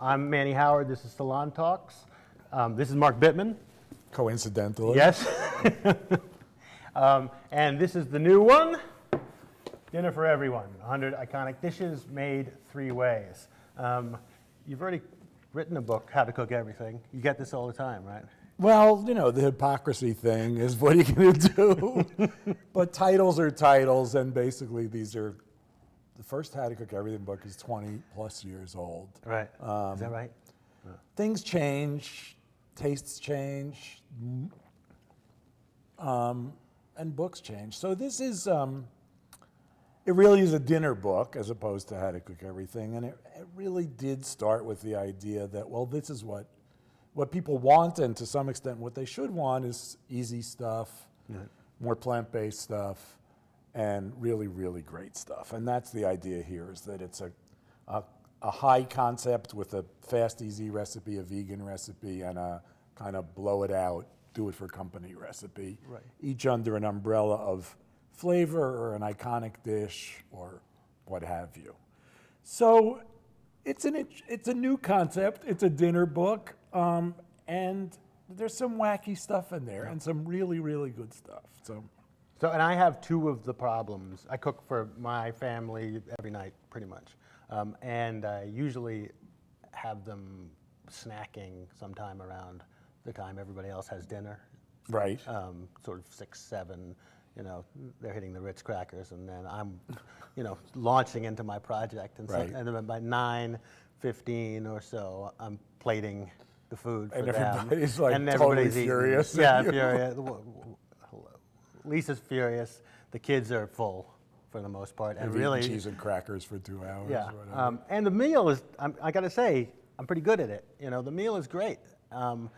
I'm Manny Howard. This is Salon Talks. This is Mark Bittman. Coincidentally. Yes. And this is the new one, Dinner for Everyone, 100 Iconic Dishes Made 3 Ways. You've already written a book, How to Cook Everything. You get this all the time, right? Well, you know, the hypocrisy thing is what are you going to do? But titles are titles, and basically these are, the first How to Cook Everything book is 20 plus years old. Right. Is that right? Things change, tastes change, and books change. So this is, it really is a dinner book as opposed to How to Cook Everything. And it really did start with the idea that, well, this is what people want, and to some extent what they should want is easy stuff, more plant-based stuff, and really, really great stuff. And that's the idea here, is that it's a high concept with a fast, easy recipe, a vegan recipe, and a kind of blow it out, do it for company recipe, each under an umbrella of flavor or an iconic dish or what have you. So it's a new concept. It's a dinner book, and there's some wacky stuff in there and some really, really good stuff. So, and I have 2 of the problems. I cook for my family every night, pretty much. And I usually have them snacking sometime around the time everybody else has dinner. Right. Sort of 6, 7, they're hitting the Ritz crackers, and then I'm, launching into my project. And, and then by 9:15 or so, I'm plating the food for and them. Everybody's like and totally everybody's furious. Yeah, furious. Lisa's furious. The kids are full for the most part, and really cheese and crackers for 2 hours. Yeah, and the meal is, I got to say, I'm pretty good at it. The meal is great, and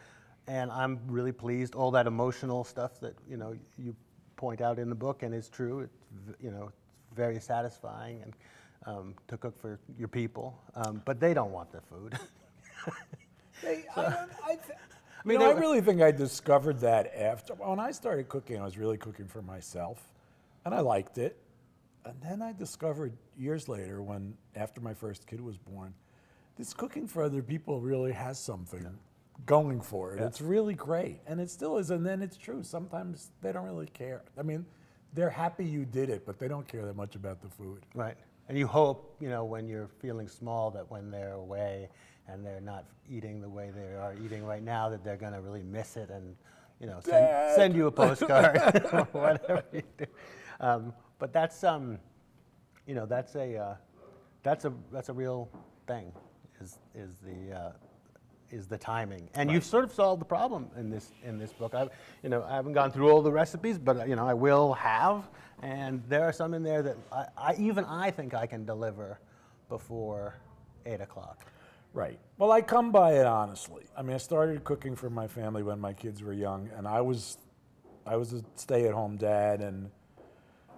I'm really pleased. All that emotional stuff that you point out in the book, and is true. It's very satisfying and to cook for your people, but they don't want the food. I really think I discovered that after, when I started cooking, I was really cooking for myself, and I liked it. And then I discovered years later, after my first kid was born, this cooking for other people really has something going for it. It's really great, and it still is. And then it's true, sometimes they don't really care. I mean, they're happy you did it, but they don't care that much about the food. Right. And you hope, when you're feeling small, that when they're away and they're not eating the way they are eating right now, that they're going to really miss it and, send you a postcard or whatever you do. But that's that's a real thing, is the timing. And you've sort of solved the problem in this book. I haven't gone through all the recipes, but I will have, and there are some in there that I think I can deliver before 8 o'clock. Right. Well, I come by it honestly. I mean, I started cooking for my family when my kids were young, and I was a stay-at-home dad,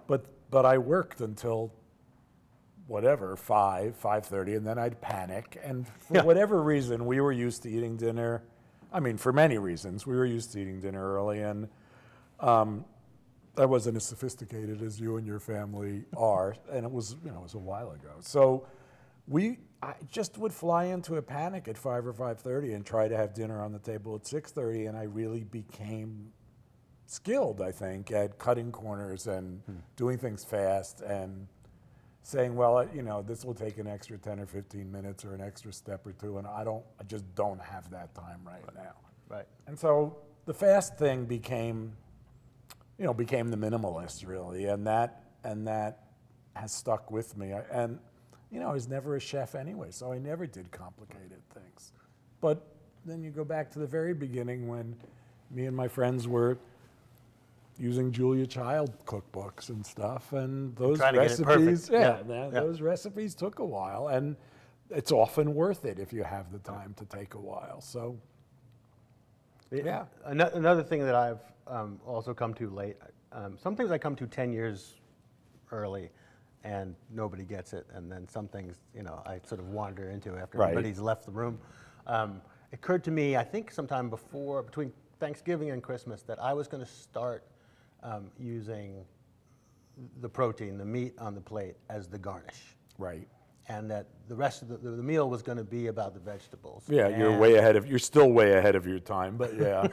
but I worked until whatever, 5:30, and then I'd panic. And for whatever reason, we were used to eating dinner. I mean, for many reasons, we were used to eating dinner early, and I wasn't as sophisticated as you and your family are, and it was a while ago. So I just would fly into a panic at 5 or 5:30 and try to have dinner on the table at 6:30, and I really became skilled, I think, at cutting corners and doing things fast and saying, well, this will take an extra 10 or 15 minutes or an extra step or 2, and I just don't have that time right now. Right. And so the fast thing became the minimalist, really, and that has stuck with me. I was never a chef anyway, so I never did complicated things. But then you go back to the very beginning when me and my friends were using Julia Child cookbooks and stuff, and those recipes, those recipes took a while, and it's often worth it if you have the time to take a while. So, yeah. Another thing that I've also come to late. Some things I come to 10 years early, and nobody gets it, and then some things I sort of wander into after everybody's left the room. It occurred to me, I think sometime between Thanksgiving and Christmas, that I was going to start using the protein, the meat on the plate, as the garnish. Right. and that the rest of the meal was going to be about the vegetables. Yeah, you're still way ahead of your time, but yeah.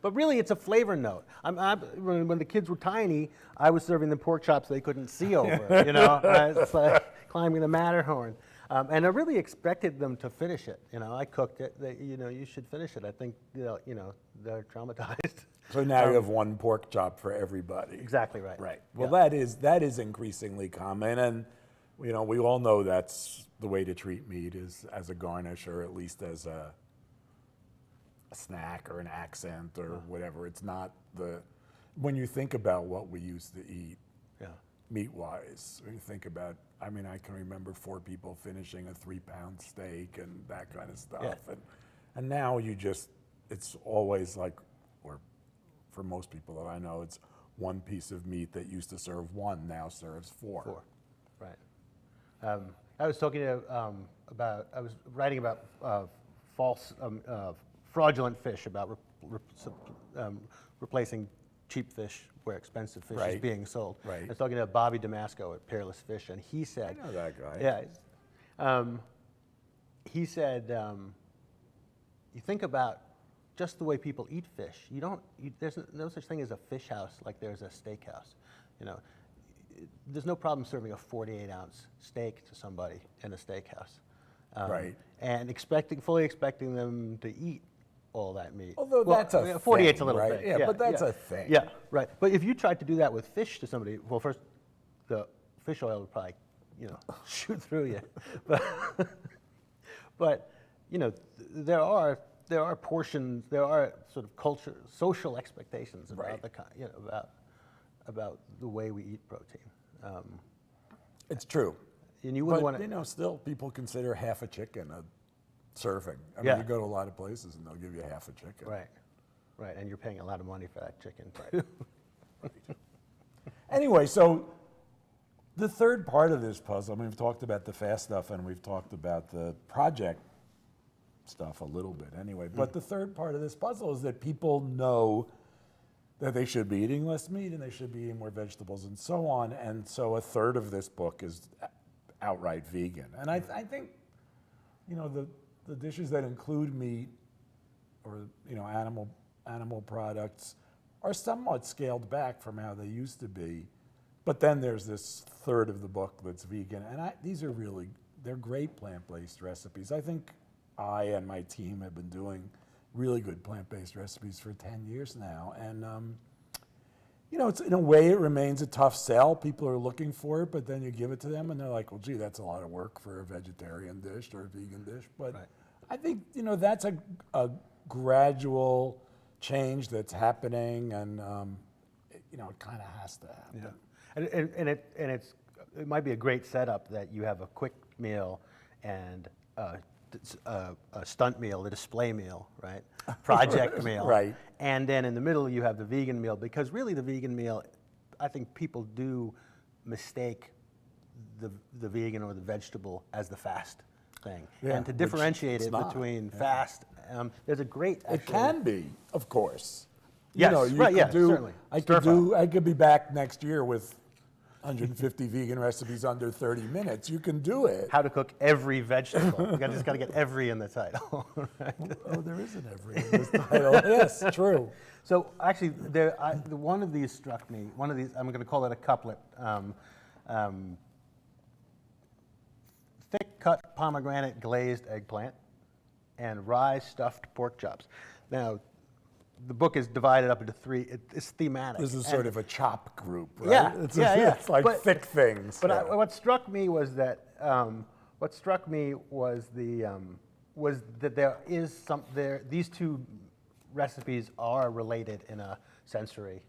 But really, it's a flavor note. When the kids were tiny, I was serving them pork chops they couldn't see over. You know, it's like climbing the Matterhorn, and I really expected them to finish it. You know, I cooked it. You should finish it. I think they're traumatized. So now you have one pork chop for everybody. Exactly right. Right. Well, that is increasingly common, and we all know that's the way to treat meat is as a garnish, or at least as a snack or an accent or whatever. It's not when you think about what we used to eat, meat-wise, when you think about, I can remember 4 people finishing a 3-pound steak and that kind of stuff. Yeah. And now it's always like, or for most people that I know, it's one piece of meat that used to serve 1 now serves 4. Right. I was talking I was writing about fraudulent fish, about replacing cheap fish where expensive fish is being sold. Right. I was talking to Bobby Damasco at Peerless Fish, and he said, I know that guy. Yeah. He said, you think about just the way people eat fish. There's no such thing as a fish house like there's a steakhouse. You know, there's no problem serving a 48-ounce steak to somebody in a steakhouse. Right. And fully expecting them to eat all that meat. Although that's a 48's thing, a little right? big. Yeah, but that's a thing. Yeah, right. But if you tried to do that with fish to somebody, well, first, the fish oil would probably, shoot through you. But there are portions, there are sort of social expectations about about the way we eat protein. It's true. And you wouldn't But, want to. still people consider half a chicken a serving. Yeah. You go to a lot of places and they'll give you half a chicken. Right, and you're paying a lot of money for that chicken too. Anyway, so the third part of this puzzle, we've talked about the fast stuff and we've talked about the project stuff a little bit anyway, but the third part of this puzzle is that people know that they should be eating less meat and they should be eating more vegetables and so on, and so a third of this book is outright vegan. And I think, the dishes that include meat or, animal products are somewhat scaled back from how they used to be. But then there's this third of the book that's vegan. And they're great plant-based recipes. I think I and my team have been doing really good plant-based recipes for 10 years now. And, it's, in a way, it remains a tough sell. People are looking for it, but then you give it to them and they're like, well, gee, that's a lot of work for a vegetarian dish or a vegan dish. But I think, that's a gradual change that's happening, and, it kind of has to happen. Yeah. And it might be a great setup that you have a quick meal and a stunt meal, a display meal, right? Project meal. Right. And then in the middle you have the vegan meal, because really the vegan meal, I think people do mistake the vegan or the vegetable as the fast thing. Yeah, and to differentiate it not. between fast, there's a great... It can be, of course. Yes, certainly. I could be back next year with 150 vegan recipes under 30 minutes. You can do it. How to cook every vegetable. You just got to get every in the title. Right? Oh, there isn't every in this title. Yes, true. So actually, one of these struck me. One of these, I'm going to call it a couplet. Thick-cut pomegranate glazed eggplant and rye stuffed pork chops. Now, the book is divided up into 3. It's thematic. This is sort of a chop group, right? Yeah, It's like thick things. But what struck me was that there is these 2 recipes are related in a sensory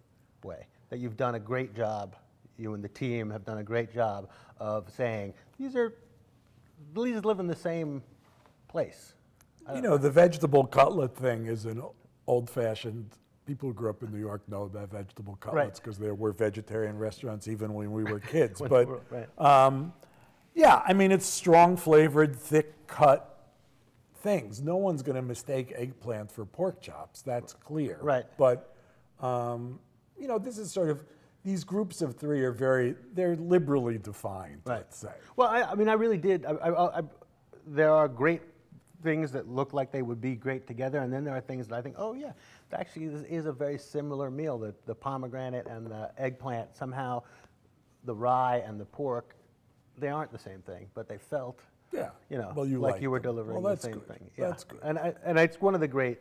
way. That you've done a great job. You and the team have done a great job of saying these live in the same place. The vegetable cutlet thing is an old-fashioned. People who grew up in New York know about vegetable cutlets because there were vegetarian restaurants even when we were kids. It's strong-flavored, thick-cut things. No one's going to mistake eggplant for pork chops. That's clear. Right. But this is sort of these groups of three they're liberally defined, Right. let's say. Well, I mean, I really did. There are great things that look like they would be great together, and then there are things that I think, oh yeah, that actually is a very similar meal. The pomegranate and the eggplant, somehow the rye and the pork, they aren't the same thing, but they felt, Yeah. you know, Well, you like liked you were them. delivering Well, the that's same good. thing. Yeah. That's good. And it's one of the great,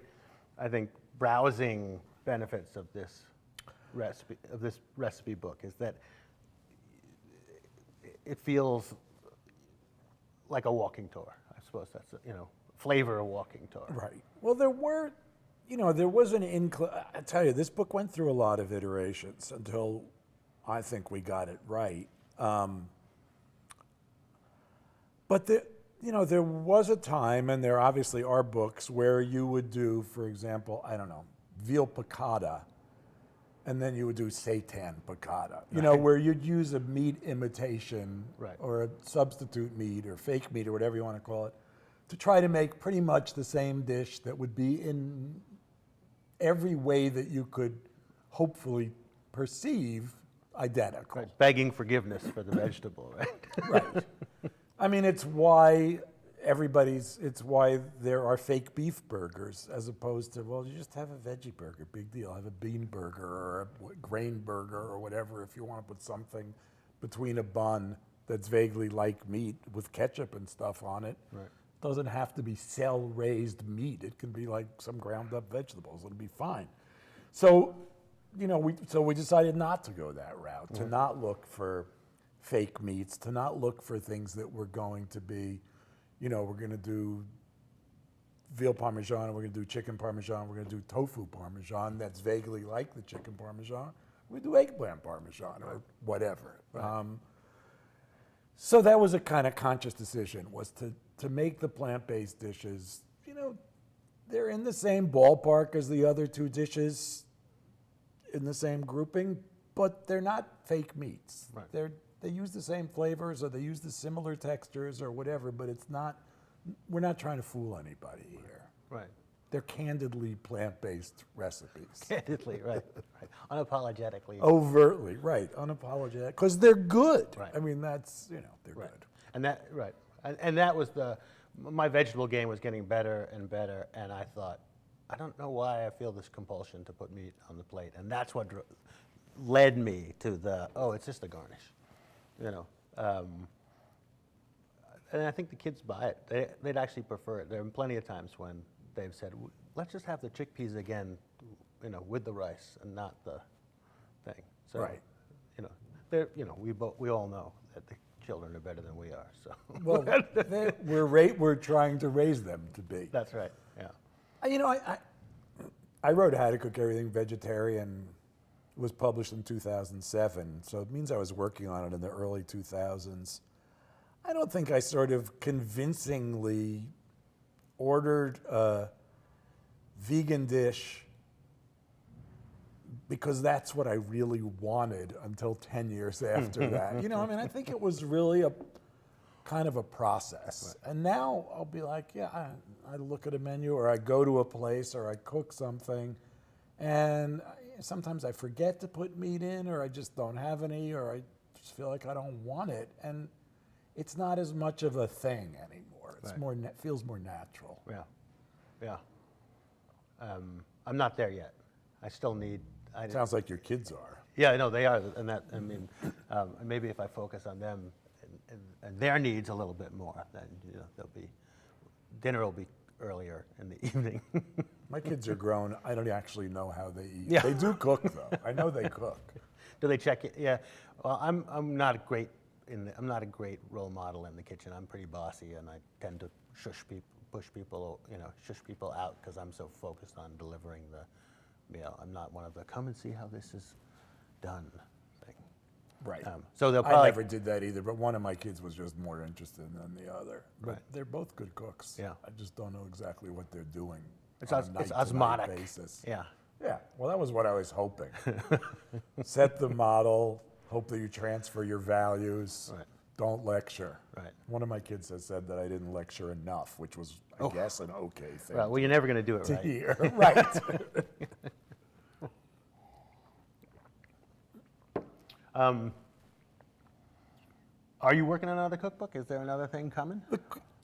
I think, browsing benefits of this recipe book is that it feels like a walking tour. I suppose that's flavor a walking tour. Right. Well, there was an I tell you, this book went through a lot of iterations until I think we got it right. But there was a time, and there obviously are books where you would do, for example, I don't know, veal piccata, and then you would do seitan piccata. Where you'd use a meat imitation, Right. or a substitute meat or fake meat or whatever you want to call it, to try to make pretty much the same dish that would be in every way that you could hopefully perceive identical. Right. Begging forgiveness for the vegetable, right? Right. I mean, it's why there are fake beef burgers as opposed to, well, you just have a veggie burger, big deal. Have a bean burger or a grain burger or whatever if you want to put something between a bun that's vaguely like meat with ketchup and stuff on it. Right. Doesn't have to be cell-raised meat. It can be like some ground-up vegetables. It'll be fine. So, we decided not to go that route, to not look for fake meats, to not look for things that were going to be, we're going to do veal parmesan, we're going to do chicken parmesan, we're going to do tofu parmesan that's vaguely like the chicken parmesan. We do eggplant parmesan or whatever. Right. So that was a kind of conscious decision, was to make the plant-based dishes, they're in the same ballpark as the other two dishes in the same grouping, but they're not fake meats. Right. They use the same flavors or they use the similar textures or whatever, but we're not trying to fool anybody here. Right. They're candidly plant-based recipes. Candidly, right. Unapologetically. Overtly, right, unapologetic, because they're good. Right. I mean, they're Right. good. And that was my vegetable game was getting better and better, and I thought, I don't know why I feel this compulsion to put meat on the plate, and that's what led me to it's just a garnish, and I think the kids buy it. They'd actually prefer it. There have been plenty of times when they've said, let's just have the chickpeas again, with the rice and not the thing. So, Right. we all know that the children are better than we are. So, Well, we're trying to raise them to be. that's right. Yeah. I wrote How to Cook Everything Vegetarian. It was published in 2007, so it means I was working on it in the early 2000s. I don't think I sort of convincingly ordered a vegan dish because that's what I really wanted until 10 years after that. I think it was really a kind of a process. Right. And now I'll be like, I look at a menu or I go to a place or I cook something and sometimes I forget to put meat in or I just don't have any or I just feel like I don't want it. And it's not as much of a thing anymore. It's Right. feels more natural. Yeah. I'm not there yet. I still need. Sounds like your kids are. Yeah, I know they are, and maybe if I focus on them and their needs a little bit more, then dinner will be earlier in the evening. My kids are grown. I don't actually know how they eat. Yeah. They do cook though. I know they cook. Do they check it? Yeah. Well, I'm not a great role model in the kitchen. I'm pretty bossy, and I tend to push people out because I'm so focused on delivering the meal. I'm not one of the come and see how this is done thing. Right. So they'll probably. I never did that either, but one of my kids was just more interested than the other. But Right. they're both good cooks. Yeah. I just don't know exactly what they're doing It's on a night-to-night osmotic. basis. Yeah. Yeah, well, that was what I was hoping. Set the model, hope that you transfer your values, Right. don't lecture. Right. One of my kids has said that I didn't lecture enough, which was, I guess, an okay thing Right. Well, you're never going to do it to right. hear. Right. Are you working on another cookbook? Is there another thing coming?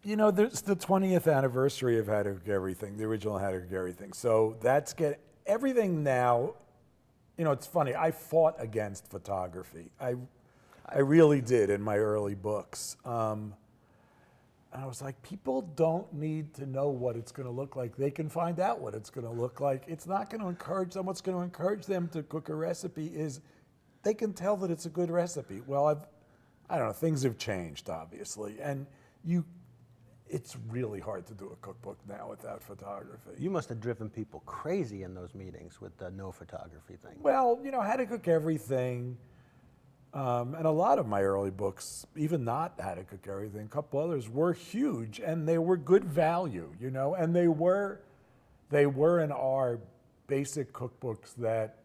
You know, there's the 20th anniversary of How to Cook Everything, the original How to Cook Everything. So that's everything now. You know, it's funny. I fought against photography. I really did in my early books. And I was like, people don't need to know what it's going to look like. They can find out what it's going to look like. It's not going to encourage them. What's going to encourage them to cook a recipe is they can tell that it's a good recipe. Well, I don't know, things have changed, obviously. And it's really hard to do a cookbook now without photography. You must have driven people crazy in those meetings with the no photography thing. Well, you know, How to Cook Everything, and a lot of my early books, even not How to Cook Everything, a couple others were huge, and they were good value, you know, and they were and are basic cookbooks that,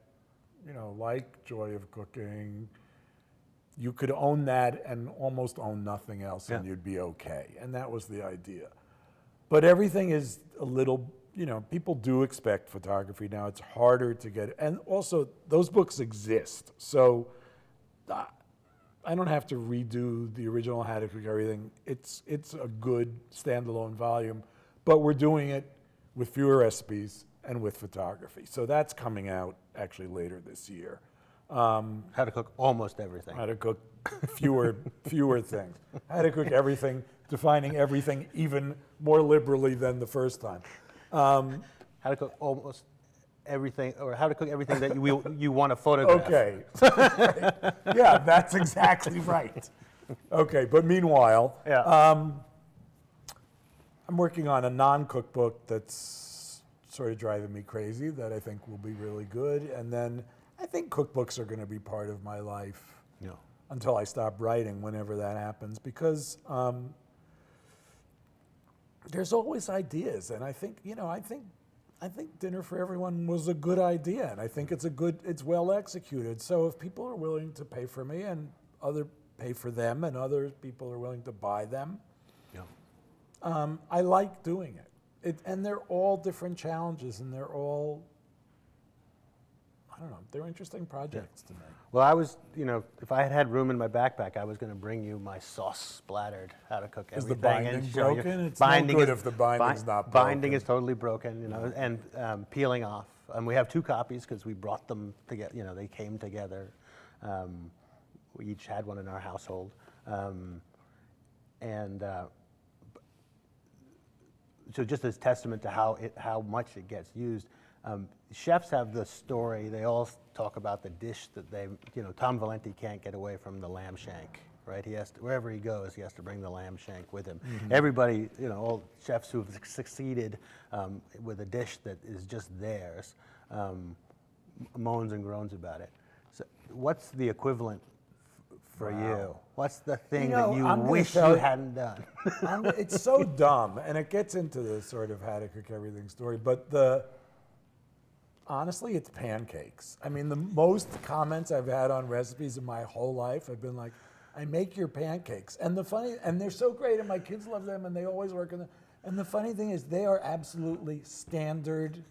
you know, like Joy of Cooking, you could own that and almost own nothing else, and you'd be okay. And that was the idea. But everything is a little, you know, people do expect photography now. It's harder to get, and also those books exist. So I don't have to redo the original How to Cook Everything. It's a good standalone volume, but we're doing it with fewer recipes and with photography. So that's coming out actually later this year. How to cook almost everything. How to cook fewer things. How to cook everything, defining everything even more liberally than the first time. How to cook almost everything, or how to cook everything that you want to photograph. Okay. Yeah, that's exactly right. Okay, but meanwhile, I'm working on a non-cookbook that's sort of driving me crazy that I think will be really good. And then I think cookbooks are going to be part of my life until I stop writing, whenever that happens, because there's always ideas. And I think, you know, I think Dinner for Everyone was a good idea, and I think it's well executed. So if people are willing to pay for me and pay for them, and other people are willing to buy them, I like doing it. And they're all different challenges, and they're all, I don't know, they're interesting projects to me. Well, I was, you know, if I had room in my backpack, I was going to bring you my sauce-splattered How to Cook Everything. Is the binding and show you. broken? It's no good if the binding's not broken. Binding is totally broken, you know, and peeling off. And we have 2 copies because we brought them together. You know, they came together. We each had one in our household, so just as testament to how much it gets used. Chefs have the story. They all talk about the dish that Tom Valenti can't get away from the lamb shank, right? He has to, wherever he goes, he has to bring the lamb shank with him. Mm-hmm. Everybody, you know, all chefs who've succeeded with a dish that is just theirs, moans and groans about it. So what's the equivalent for you? What's the thing that you wish you hadn't done? It's so dumb, and it gets into the sort of How to Cook Everything story, but honestly, it's pancakes. I mean, the most comments I've had on recipes in my whole life have been like, I make your pancakes. And they're so great, and my kids love them, and they always work on them. And the funny thing is, they are absolutely standard,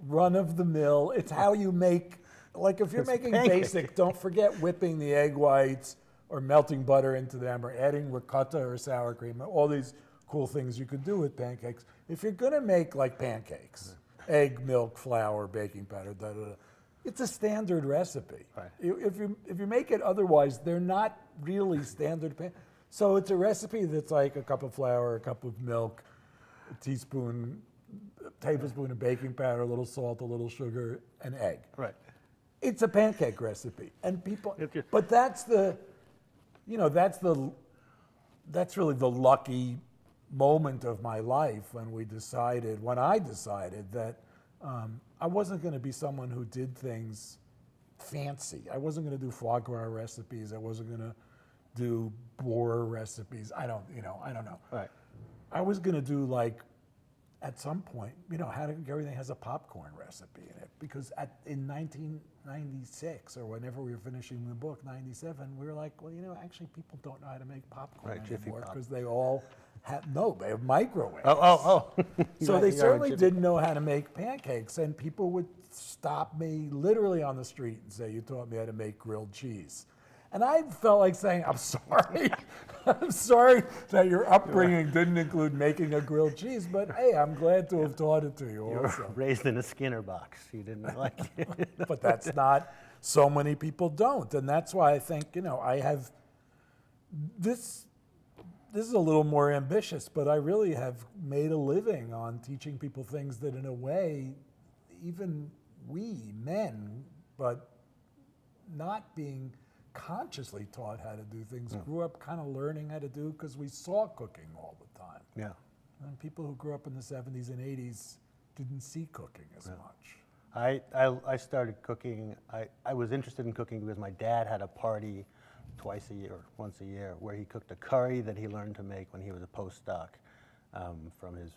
run-of-the-mill. It's how you make, like if you're making basic, don't forget whipping the egg whites or melting butter into them or adding ricotta or sour cream, all these cool things you can do with pancakes. If you're gonna make like pancakes, egg, milk, flour, baking powder, it's a standard recipe. Right. If you make it otherwise, they're not really standard. So it's a recipe that's like a cup of flour, a cup of milk, a tablespoon of baking powder, a little salt, a little sugar, an egg. Right. It's a pancake recipe, and people. But that's really the lucky moment of my life when I decided that I wasn't going to be someone who did things fancy. I wasn't going to do foie gras recipes. I wasn't going to do boar recipes. I don't know. Right. I was going to do like, at some point, you know, How to Cook Everything has a popcorn recipe in it, because in 1996 or whenever we were finishing the book, 97, we were like, well, you know, actually people don't know how to make popcorn anymore because they all No, they have microwaves. Oh. So they certainly didn't know how to make pancakes, and people would stop me literally on the street and say, "You taught me how to make grilled cheese." And I felt like saying, "I'm sorry. I'm sorry that your upbringing didn't include making a grilled cheese, but hey, I'm glad to have taught it to you You were also." raised in a Skinner box. You didn't like it. But that's not, so many people don't. And that's why I think, I have this is a little more ambitious, but I really have made a living on teaching people things that in a way, even we men, but not being consciously taught how to do things, grew up kind of learning how to do because we saw cooking all the time. Yeah. And people who grew up in the 70s and 80s didn't see cooking as much. I started cooking. I was interested in cooking because my dad had a party twice a year, or once a year, where he cooked a curry that he learned to make when he was a postdoc from his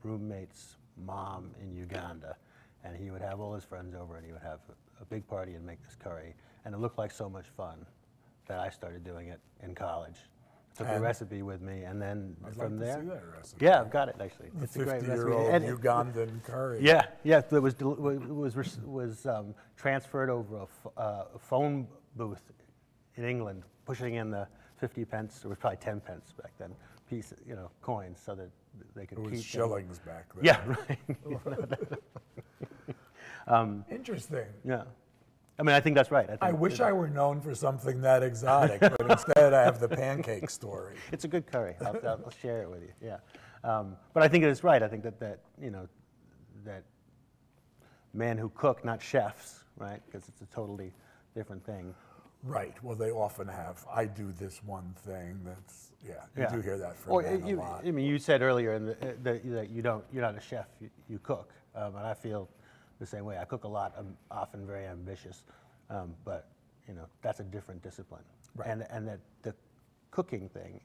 roommate's mom in Uganda. And he would have all his friends over and he would have a big party and make this curry. And it looked like so much fun that I started doing it in college. Took the recipe with me, and then from there. I'd like to see that recipe. Yeah, I've got it actually. It's a great 50-year-old recipe. Ugandan curry. Yeah, it was transferred over a phone booth in England, pushing in the 50 pence, it was probably 10 pence back then, coins, so that they could It was keep shillings back then. Yeah, right. Interesting. Yeah. I mean, I think that's right. I wish I were known for something that exotic, but instead I have the pancake story. It's a good curry. I'll share it with you. Yeah. But I think it is right. I think that that men who cook, not chefs, right? Because it's a totally different thing. Right. Well, they often have. I do this one thing. That's You do hear that from men a lot. I mean, you said earlier that you're not a chef. You cook, and I feel the same way. I cook a lot. I'm often very ambitious, but that's a different discipline. Right. And that the cooking thing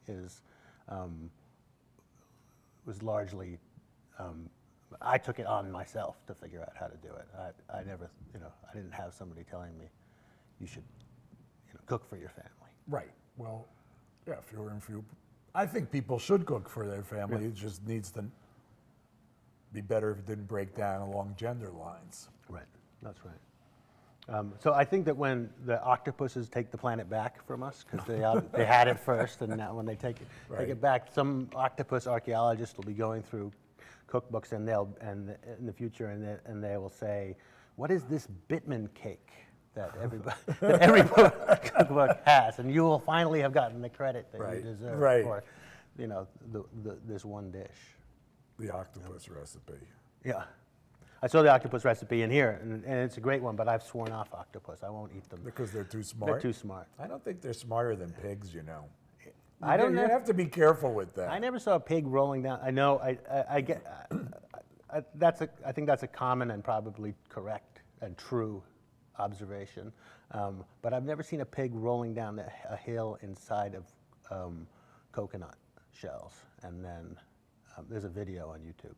was largely. I took it on myself to figure out how to do it. I never, I didn't have somebody telling me you should, cook for your family. Right. Well, yeah. I think people should cook for their family. Yeah. It just needs to be better if it didn't break down along gender lines. Right. That's right. So I think that when the octopuses take the planet back from us, because they had it first, and now when they take it back, some octopus archaeologists will be going through cookbooks and in the future, and they will say, "What is this Bittman cake that every cookbook has?" And you will finally have gotten the credit that you deserve for, this one dish. The octopus recipe. Yeah. I saw the octopus recipe in here, and it's a great one, but I've sworn off octopus. I won't eat them. Because they're too smart? They're too smart. I don't think they're smarter than pigs, You have to be careful with that. I never saw a pig rolling down. I know. I think that's a common and probably correct and true observation. But I've never seen a pig rolling down a hill inside of coconut shells. And then there's a video on YouTube.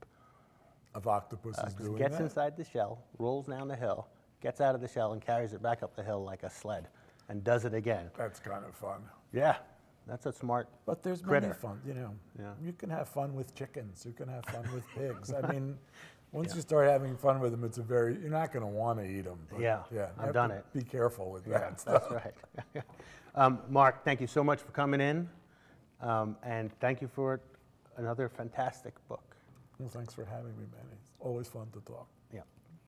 Of octopuses doing Gets that? inside the shell, rolls down the hill, gets out of the shell, and carries it back up the hill like a sled, and does it again. That's kind of fun. Yeah, that's a smart But there's critter. many fun, Yeah. You can have fun with chickens. You can have fun with pigs. I mean, once you start having fun with them, you're not going to want to eat them. But Yeah, I've done it. Be careful with that That's stuff. right. Mark, thank you so much for coming in, and thank you for another fantastic book. Well, thanks for having me, Manny. It's always fun to talk.